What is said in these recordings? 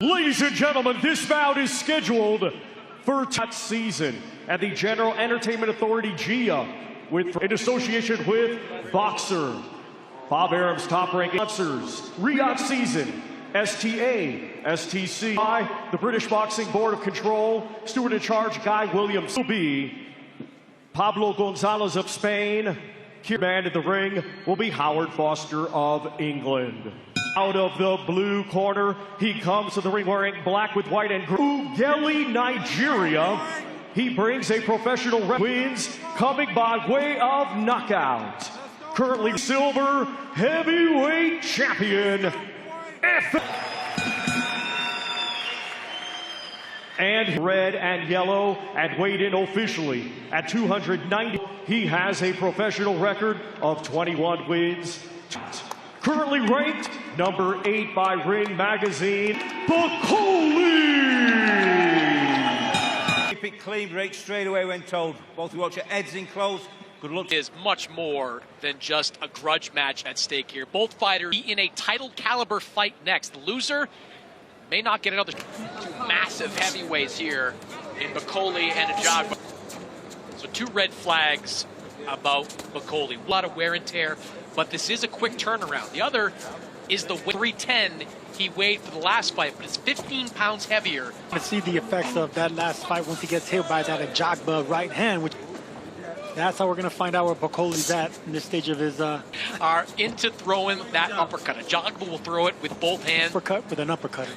Ladies and gentlemen, this bout is scheduled for that season at the General Entertainment Authority GIA in association with Boxer. Bob Arum's top-ranking sponsors, Riyadh Season, STA, STC, the British Boxing Board of Control, steward in charge Guy Williams, will be Pablo Gonzalez of Spain. Man in the ring will be Howard Foster of England. Out of the blue corner, he comes to the ring wearing black with white and green. Ughelli, Nigeria. He brings a professional wins coming by way of knockout. Currently silver heavyweight champion. And red and yellow, and weighed in officially at 290. He has a professional record of 21 wins. Currently ranked number 8 by Ring Magazine, Bakole. Keep it clean right straight away when told. Both watch your heads in close. Good luck. Is much more than just a grudge match at stake here. Both fighters in a title caliber fight next. The loser may not get another. Two massive heavyweights here in Bakole and Ajagba. So two red flags about Bakole. A lot of wear and tear, but this is a quick turnaround. The other is the 310 he weighed for the last fight, but it's 15 pounds heavier. To see the effects of that last fight once he gets hit by that Ajagba right hand, which that's how we're going to find out where Bakole's at in this stage of his... Are into throwing that uppercut. Ajagba will throw it with both hands. Uppercut with an uppercut.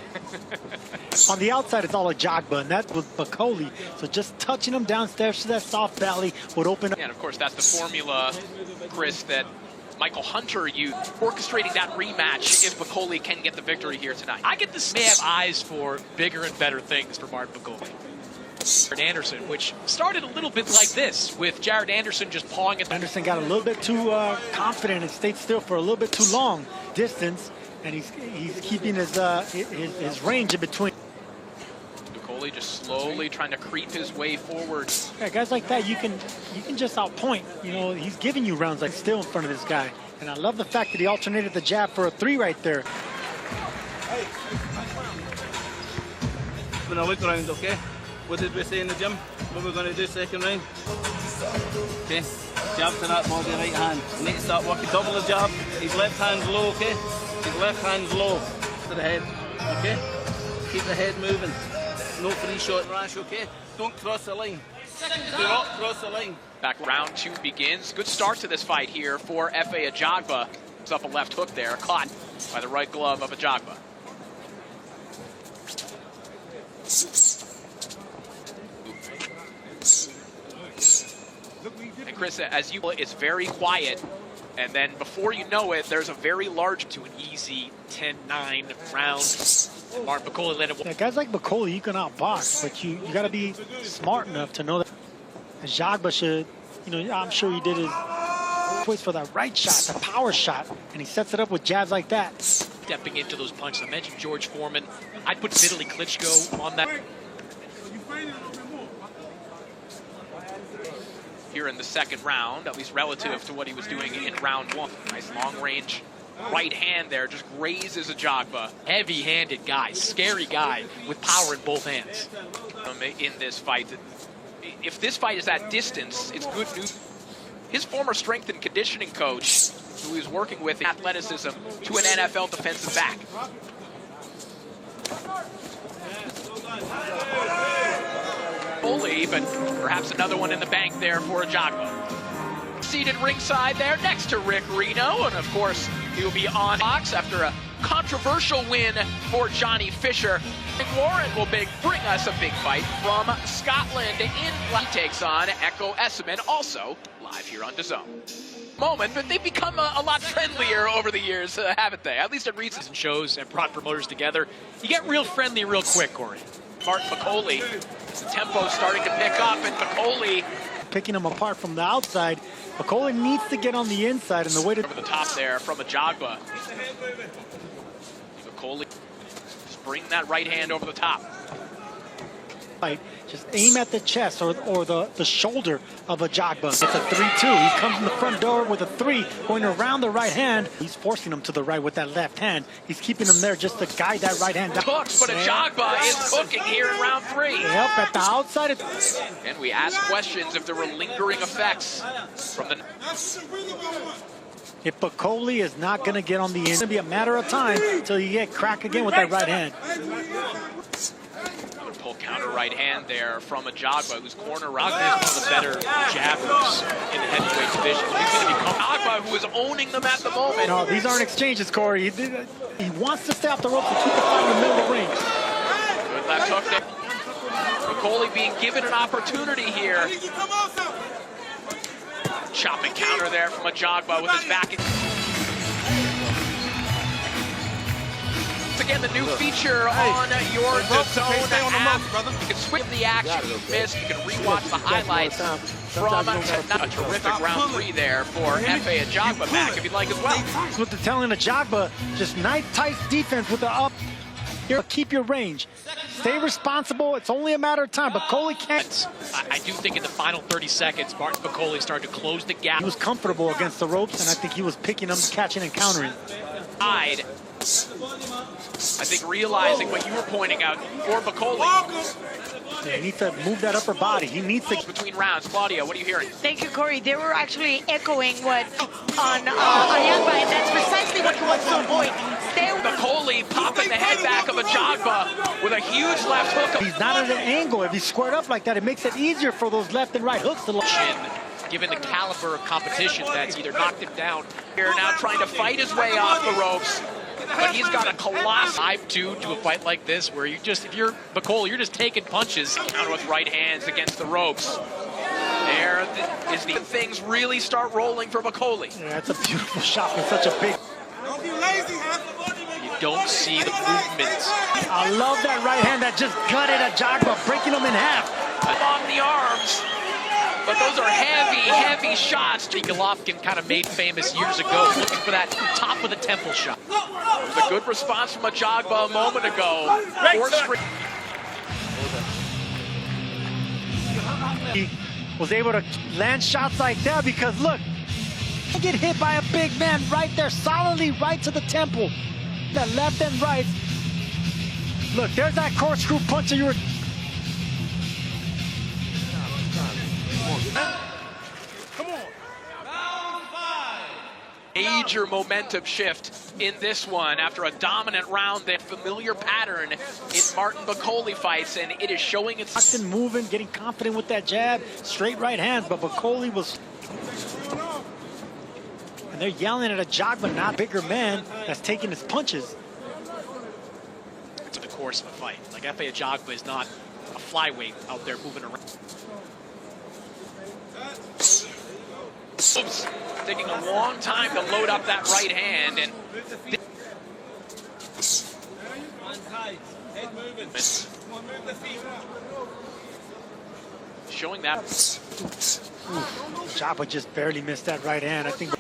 On the outside, it's all Ajagba, and that's with Bakole. So just touching him downstairs to that soft belly would open up. And of course, that's the formula, Chris, that Michael Hunter used, orchestrating that rematch if Bakole can get the victory here tonight. I get this may have eyes for bigger and better things for Martin Bakole. Jared Anderson, which started a little bit like this, with Jared Anderson just pawing at the... Anderson got a little bit too confident and stayed still for a little bit too long distance, and he's keeping his range in between. Bakole just slowly trying to creep his way forward. Yeah, guys like that, you can just outpoint. You know, he's giving you rounds like still in front of this guy, and I love the fact that he alternated the jab for a 3 right there. When I look around, okay? What did we say in the gym? What we're going to do second round? Okay, jab to that body, right hand. You need to start working, double the jab. His left hand's low, okay? His left hand's low to the head, okay? Keep the head moving. No free shot rash, okay? Don't cross the line. Do not cross the line. Back round 2 begins. Good start to this fight here for F.A. Ajagba. Comes up a left hook there, caught by the right glove of Ajagba. And Chris, as you, it's very quiet, and then before you know it, there's a very large to an easy 10-9 round. Martin Bakole landed. Yeah, guys like Bakole, you can outbox, but you got to be smart enough to know that Ajagba should, you know, I'm sure he did his choice for that right shot, the power shot, and he sets it up with jabs like that. Stepping into those punches. I mentioned George Foreman. I'd put Vitaly Klitschko on that. Here in the second round, at least relative to what he was doing in round 1. Nice long range right hand there, just grazes Ajagba. Heavy-handed guy, scary guy with power in both hands. In this fight, if this fight is at distance, it's good news. His former strength and conditioning coach, who he's working with in athleticism, to an NFL defensive back. But perhaps another one in the bank there for Ajagba. Seated ringside there next to Rick Reno, and of course he will be on box after a controversial win for Johnny Fisher. Warren will bring us a big fight from Scotland. He takes on Echo Esseman, also live here on DAZN. Moment, but they've become a lot friendlier over the years, haven't they? At least at recent shows and brought promoters together. You get real friendly real quick, Corey. Martin Bakole, the tempo starting to pick up, and Bakole picking him apart from the outside. Bakole needs to get on the inside, and the way to over the top there from Ajagba. Bakole just bring that right hand over the top. fight. Just aim at the chest or the shoulder of Ajagba. It's a 3-2. He comes in the front door with a 3, going around the right hand. He's forcing him to the right with that left hand. He's keeping him there just to guide that right hand down. Hooks, but Ajagba is cooking here in round 3. Yep, at the outside. And we ask questions if there were lingering effects from the... If Bakole is not going to get on the end, it's going to be a matter of time until you get cracked again with that right hand. Pull counter right hand there from Ajagba, who's corner right. Is one of the better jabbers in the heavyweight division. He's going to become Ajagba, who is owning them at the moment. No, these aren't exchanges, Corey. He wants to stay off the rope and keep the fight in the middle of the ring. Good left hook there. Bakole being given an opportunity here. Chopping counter there from Ajagba with his back. Again, the new feature on your DAZN app. You can switch the action you missed. You can rewatch the highlights from a terrific round 3 there for F.A. Ajagba back if you'd like as well. That's what they're telling Ajagba. Just nice, tight defense with the up. Here, keep your range. Stay responsible. It's only a matter of time. Bakole can't. I do think in the final 30 seconds, Martin Bakole started to close the gap. He was comfortable against the ropes, and I think he was picking them, catching and countering. I think realizing what you were pointing out for Bakole. Yeah, he needs to move that upper body. He needs to. Between rounds, Claudia, what are you hearing? Thank you, Corey. They were actually echoing what on Ajagba, and that's precisely what he wants to avoid. Bakole popping the head back of Ajagba with a huge left hook. He's not at an angle. If he's squared up like that, it makes it easier for those left and right hooks to launch. Given the caliber of competition that's either knocked him down here, now trying to fight his way off the ropes. But he's got a colossal 5-2 to a fight like this, where you just, if you're Bakole, you're just taking punches. Counter with right hands against the ropes. There is the things really start rolling for Bakole. Yeah, that's a beautiful shot with such a big. Don't be lazy, you don't see the movement. I love that right hand that just gutted Ajagba, breaking him in half. Along the arms. But those are heavy, heavy shots. Golovkin kind of made famous years ago, looking for that top of the temple shot. It was a good response from Ajagba a moment ago. He was able to land shots like that because, look, you get hit by a big man right there, solidly right to the temple. That left and right. Look, there's that corkscrew punch that you were... Come on. Round 5. Major momentum shift in this one after a dominant round, that familiar pattern in Martin Bakole fights, and it is showing its... moving, getting confident with that jab, straight right hands, but Bakole was... And they're yelling at Ajagba, not bigger man, that's taking his punches. To the course of a fight. Like F.A. Ajagba is not a flyweight out there moving around. Oops. Taking a long time to load up that right hand, and showing that. Ajagba just barely missed that right hand. I think I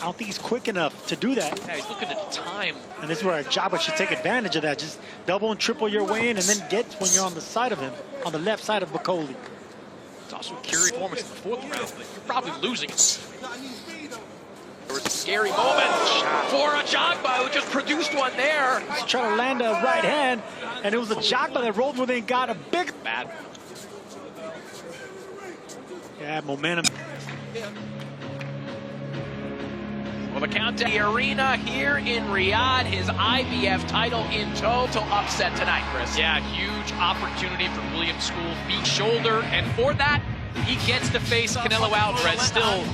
don't think he's quick enough to do that. Yeah, he's looking at the time. And this is where Ajagba should take advantage of that. Just double and triple your way in, and then get when you're on the side of him, on the left side of Bakole. It's also a curious performance in the 4th round, but you're probably losing it. There was a scary moment for Ajagba, who just produced one there. He's trying to land a right hand, and it was Ajagba that rolled with it and got a big... Bad. Yeah, momentum. Well, the countdown, the arena here in Riyadh, his IBF title in tow to upset tonight, Chris. Yeah, huge opportunity for William School, feet, shoulder, and for that, he gets to face Canelo Alvarez. Still,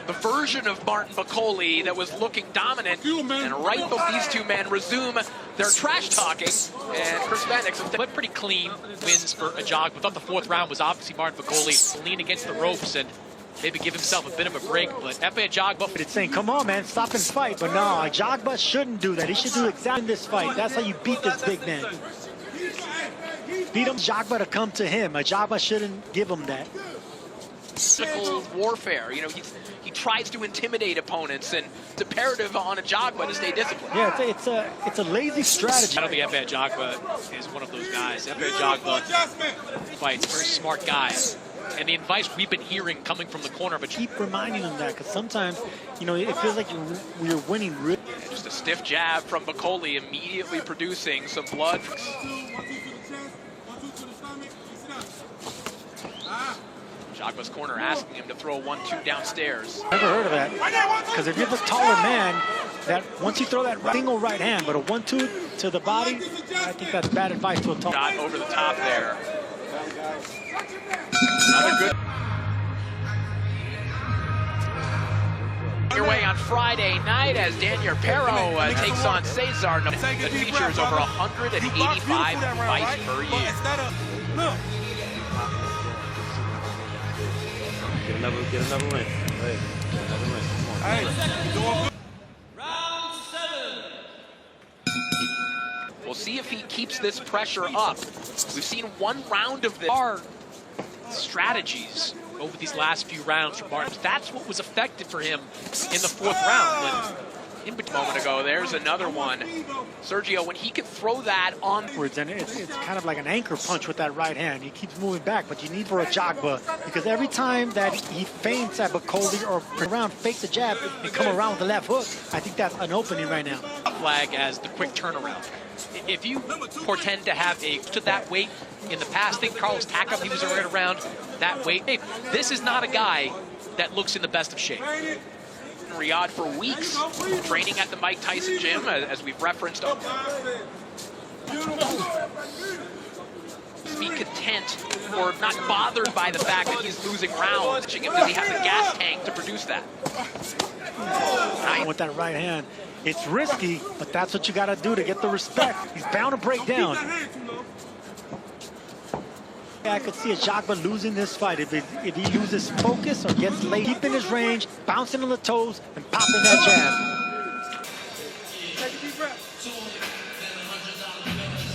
the version of Martin Bakole that was looking dominant, and right before these two men resume their trash talking, and Chris Bendix, but pretty clean wins for Ajagba. Thought the 4th round was obviously Martin Bakole lean against the ropes and maybe give himself a bit of a break, but F.A. Ajagba. It's saying, come on, man, stop and fight. But no, Ajagba shouldn't do that. He should do exactly in this fight. That's how you beat this big man. Beat him, Ajagba to come to him. Ajagba shouldn't give him that. Physical warfare. You know, he tries to intimidate opponents, and it's imperative on Ajagba to stay disciplined. Yeah, it's a lazy strategy. I don't think Efe Ajagba is one of those guys. Efe Ajagba fights, very smart guy. And the advice we've been hearing coming from the corner of Ajagba. Keep reminding them that, because sometimes, you know, it feels like you're winning. Just a stiff jab from Bakole, immediately producing some blood. Ajagba's corner asking him to throw a 1-2 downstairs. Never heard of that. Because if you're the taller man, that once you throw that single right hand, but a 1-2 to the body, I think that's bad advice to a tall. Shot over the top there. Another good. Your way on Friday night as Daniel Perro takes on Cesar, that features over 185 fights per year. Get another win. Hey, get another win. Come on. Round 7. We'll see if he keeps this pressure up. We've seen one round of this. Our strategies over these last few rounds from Martin. That's what was effective for him in the 4th round. A moment ago, there's another one. Sergio, when he can throw that onwards, and it's kind of like an anchor punch with that right hand. He keeps moving back, but you need for Ajagba, because every time that he feints at Bakole or around, fake the jab and come around with the left hook, I think that's an opening right now. Flag as the quick turnaround. If you portend to have to that weight in the past, I think Carlos Takam, he was right around that weight. Hey, this is not a guy that looks in the best of shape. Riyadh for weeks, training at the Mike Tyson gym, as we've referenced. Be content or not bothered by the fact that he's losing rounds. Does he have the gas tank to produce that? With that right hand, it's risky, but that's what you got to do to get the respect. He's bound to break down. I could see Ajagba losing this fight if he loses focus or gets late, keeping his range, bouncing on the toes, and popping that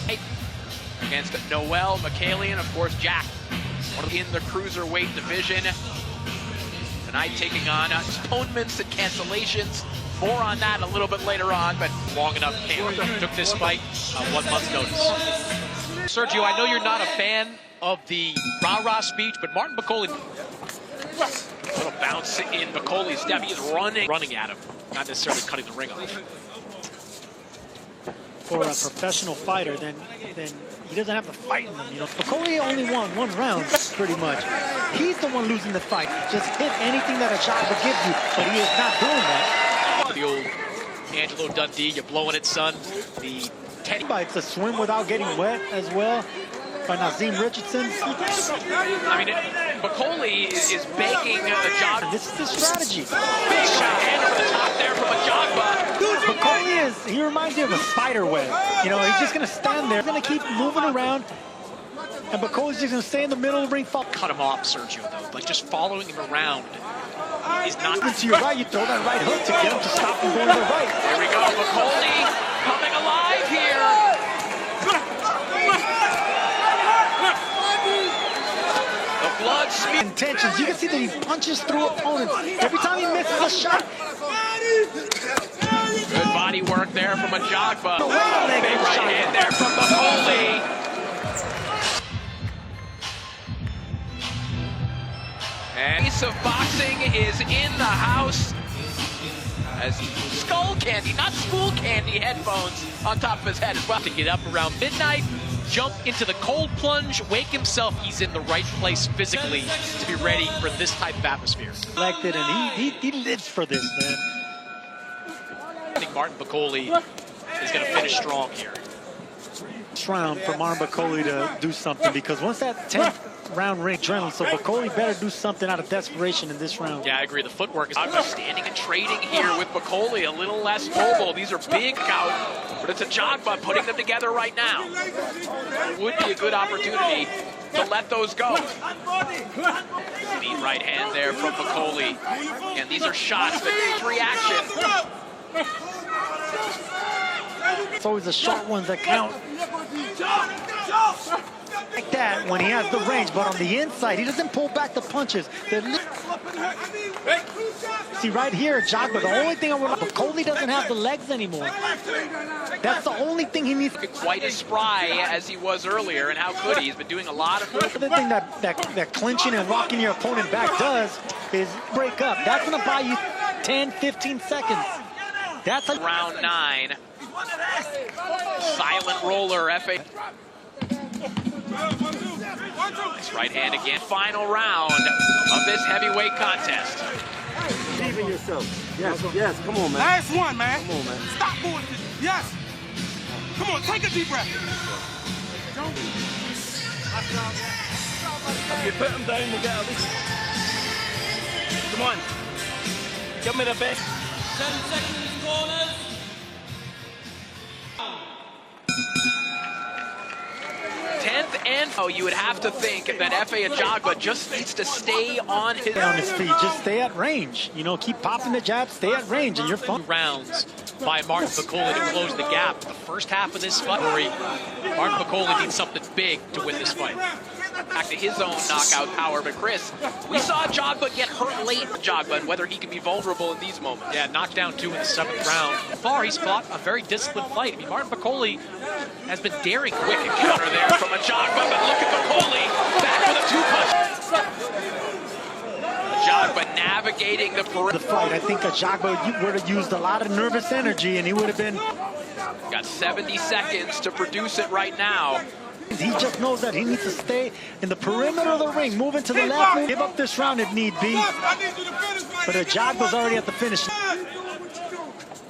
jab. Against Noel, Bakole, and of course Jack, in the cruiserweight division. Tonight taking on postponements and cancellations. More on that a little bit later on, but long enough took this fight 1 month's notice. Sergio, I know you're not a fan of the rah-rah speech, but Martin Bakole, a little bounce in Bacole's step. He's running at him, not necessarily cutting the ring off. For a professional fighter, then he doesn't have to fight in them. You know, Bakole only won 1 round, pretty much. He's the one losing the fight. Just hit anything that Ajagba gives you, but he is not doing that. The old Angelo Dundee, you're blowing it, son. The Teddy bites a swim without getting wet as well. By Nazim Richardson. I mean, Bakole is begging Ajagba. This is the strategy. Big shot hand over the top there from Ajagba. Bakole he reminds me of a spider web. You know, he's just going to stand there. He's going to keep moving around. And Bacole's just going to stay in the middle of the ring. Cut him off, Sergio, though. Like, just following him around is not... To your right, you throw that right hook to get him to stop him going to the right. Here we go. Bakole coming alive here. Blood intentions. You can see that he punches through opponents. Every time he misses a shot. Good body work there from Ajagba. Big right hand there from Bakole. And Ace of Boxing is in the house. As skull candy, not school candy, headphones on top of his head as well. To get up around midnight, jump into the cold plunge, wake himself. He's in the right place physically to be ready for this type of atmosphere. Elected, and he lives for this, man. I think Martin Bakole is going to finish strong here. This round for Martin Bakole to do something, because once that 10th round ring adrenaline, so Bakole better do something out of desperation in this round. Yeah, I agree. The footwork is standing and trading here with Bakole, a little less mobile. These are big out, but it's Ajagba putting them together right now. Would be a good opportunity to let those go. Neat right hand there from Bakole. And these are shots that need reaction. It's always the short ones that count. like that when he has the range, but on the inside, he doesn't pull back the punches. See, right here, Ajagba, the only thing I would like, Bakole doesn't have the legs anymore. That's the only thing he needs. Quite as spry as he was earlier, and how could he? He's been doing a lot of work. The thing that clinching and rocking your opponent back does is break up. That's going to buy you 10, 15 seconds. That's a round 9. Silent roller, FA. Nice right hand again. Final round of this heavyweight contest. Believe in yourself. Yes, come on, man. Last one, man. Come on, man. Stop bullshit. Yes. Come on, take a deep breath. You put him down, we'll get at least. Come on. Give me the best. 7 seconds, corners. 10th and you would have to think that F.A. Ajagba just needs to stay on his feet. Just stay at range. You know, keep popping the jab, stay at range, and you're fine. Rounds by Martin Bakole to close the gap. The first half of this fight, Martin Bakole needs something big to win this fight. Back to his own knockout power, but Chris, we saw Ajagba get hurt late. Ajagba, and whether he can be vulnerable in these moments. Yeah, knocked down 2 in the 7th round. So far, he's fought a very disciplined fight. I mean, Martin Bakole has been daring. Wicked counter there from Ajagba, but look at Bakole back with a 2-punch. Ajagba navigating the fight. I think Ajagba would have used a lot of nervous energy, and he would have been. Got 70 seconds to produce it right now. He just knows that he needs to stay in the perimeter of the ring, move into the left, give up this round if need be. But Ajagba's already at the finish.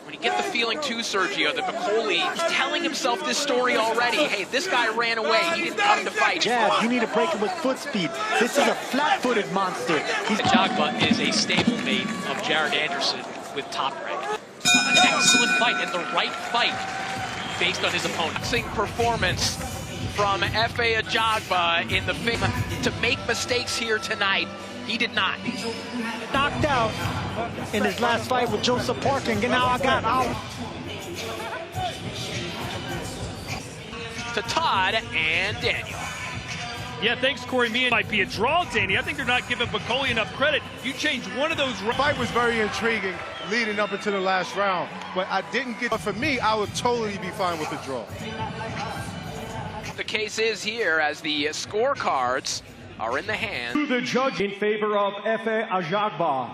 When you get the feeling too, Sergio, that Bakole is telling himself this story already. Hey, this guy ran away. He didn't come to fight. Jab, you need to break it with foot speed. This is a flat-footed monster. Ajagba is a stablemate of Jared Anderson with Top Rank. An excellent fight and the right fight based on his opponent. Performance from F.A. Ajagba in the film to make mistakes here tonight. He did not. Knocked out in his last fight with Joseph Parker, and now I got out. To Todd and Daniel. Yeah, thanks, Corey. Me might be a draw, Danny. I think they're not giving Bakole enough credit. You change one of those. The fight was very intriguing leading up into the last round, but I didn't get. But for me, I would totally be fine with the draw. The case is here as the scorecards are in the hands. To the judge in favor of F.A. Ajagba.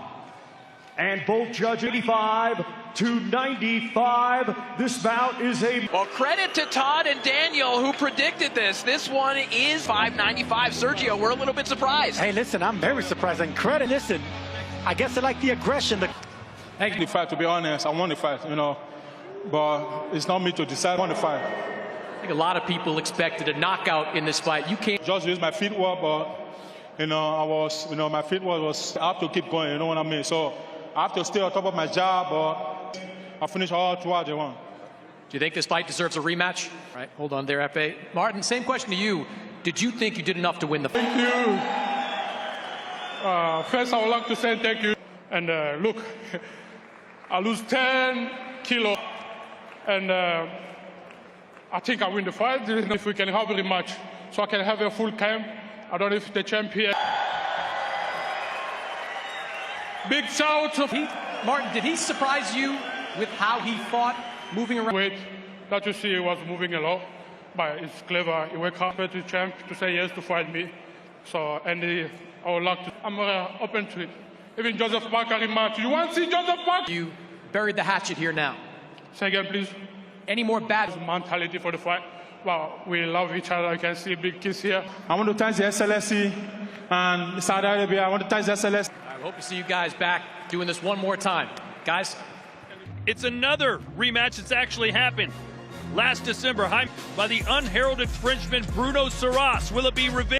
And both judges 85 to 95. This bout is a... Well, credit to Todd and Daniel who predicted this. This one is 5.95. Sergio, we're a little bit surprised. Hey, listen, I'm very surprised. And credit, listen, I guess I like the aggression. Thank you. The fight, to be honest, I won the fight, you know. But it's not me to decide. I won the fight. I think a lot of people expected a knockout in this fight. You can't just use my feetwork, but you know, my feetwork was I have to keep going, you know what I mean? So I have to stay on top of my job, but I finished all throughout the one. Do you think this fight deserves a rematch? All right, hold on there, F.A. Martin, same question to you. Did you think you did enough to win the fight? Thank you. First, I would like to say thank you. And look, I lose 10 kilos, and I think I win the fight. If we can have a rematch, so I can have a full camp. I don't know if the champion. Big shout to Martin, did he surprise you with how he fought, moving around? Wait, that you see he was moving a lot, but it's clever. He went up to the champ to say yes to fight me. So, and I would like to, I'm open to it. Even Joseph Parker rematch. You want to see Joseph Parker? You buried the hatchet here now. Say again, please. Any more bad mentality for the fight? Well, we love each other. I can see a big kiss here. I want to thank the SLSC and Saudi Arabia. I want to thank the SLSC. I hope to see you guys back doing this one more time. Guys? It's another rematch that's actually happened. Last December, by the unheralded Frenchman Bruno Saras. Will it be revenge?